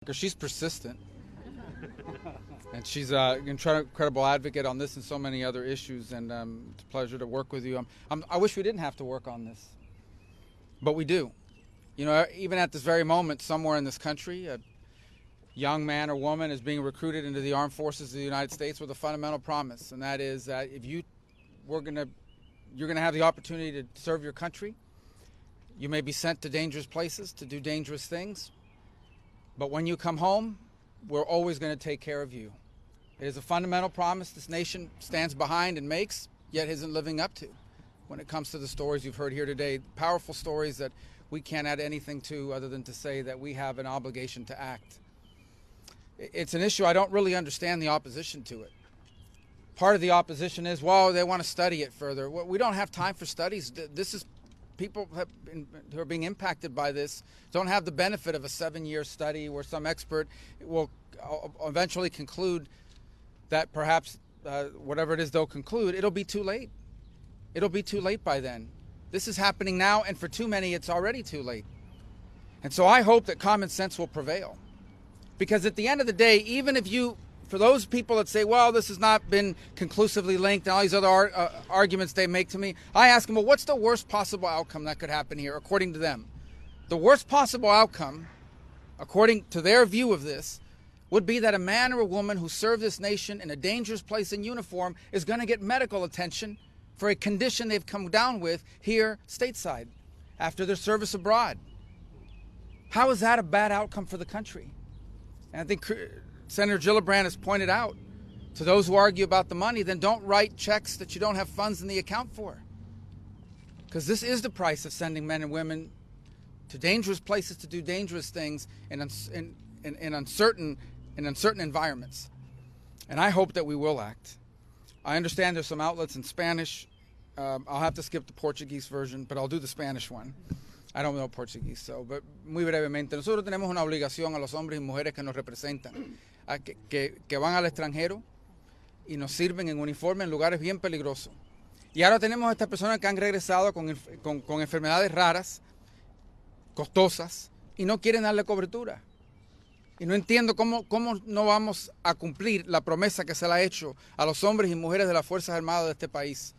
Because she's persistent. And she's an incredible advocate on this and so many other issues, and it's a pleasure to work with you. I wish we didn't have to work on this, but we do. You know, even at this very moment, somewhere in this country, a young man or woman is being recruited into the armed forces of the United States with a fundamental promise, and that is that if you're going to have the opportunity to serve your country, you may be sent to dangerous places to do dangerous things, but when you come home, we're always going to take care of you. It is a fundamental promise this nation stands behind and makes, yet isn't living up to when it comes to the stories you've heard here today, powerful stories that we can't add anything to other than to say that we have an obligation to act. It's an issue I don't really understand the opposition to it. Part of the opposition is, well, they want to study it further. Well, we don't have time for studies. This is people who are being impacted by this don't have the benefit of a 7-year study where some expert will eventually conclude that perhaps whatever it is they'll conclude, it'll be too late. It'll be too late by then. This is happening now, and for too many, it's already too late. And so I hope that common sense will prevail. Because at the end of the day, even if for those people that say, well, this has not been conclusively linked and all these other arguments they make to me, I ask them, well, what's the worst possible outcome that could happen here, according to them? The worst possible outcome, according to their view of this, would be that a man or a woman who served this nation in a dangerous place in uniform is going to get medical attention for a condition they've come down with here stateside after their service abroad. How is that a bad outcome for the country? And I think Senator Gillibrand has pointed out to those who argue about the money, then don't write checks that you don't have funds in the account for. Because this is the price of sending men and women to dangerous places to do dangerous things in uncertain environments. And I hope that we will act. I understand there's some outlets in Spanish. I'll have to skip the Portuguese version, but I'll do the Spanish one. I don't know Portuguese, but muy brevemente. Nosotros tenemos una obligación a los hombres y mujeres que nos representan, que van al extranjero y nos sirven en uniforme en lugares bien peligrosos. Y ahora tenemos a estas personas que han regresado con enfermedades raras, costosas, y no quieren darle cobertura. Y no entiendo cómo no vamos a cumplir la promesa que se le ha hecho a los hombres y mujeres de las Fuerzas Armadas de este país,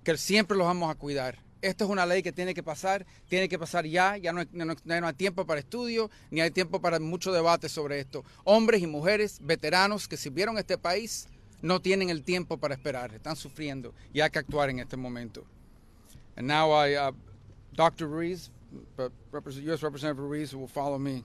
que siempre los vamos a cuidar. Esta es una ley que tiene que pasar ya no hay tiempo para estudio, ni hay tiempo para mucho debate sobre esto. Hombres y mujeres, veteranos que sirvieron a este país, no tienen el tiempo para esperar, están sufriendo y hay que actuar en este momento. And now Dr. Ruiz, U.S. Representative Ruiz, who will follow me.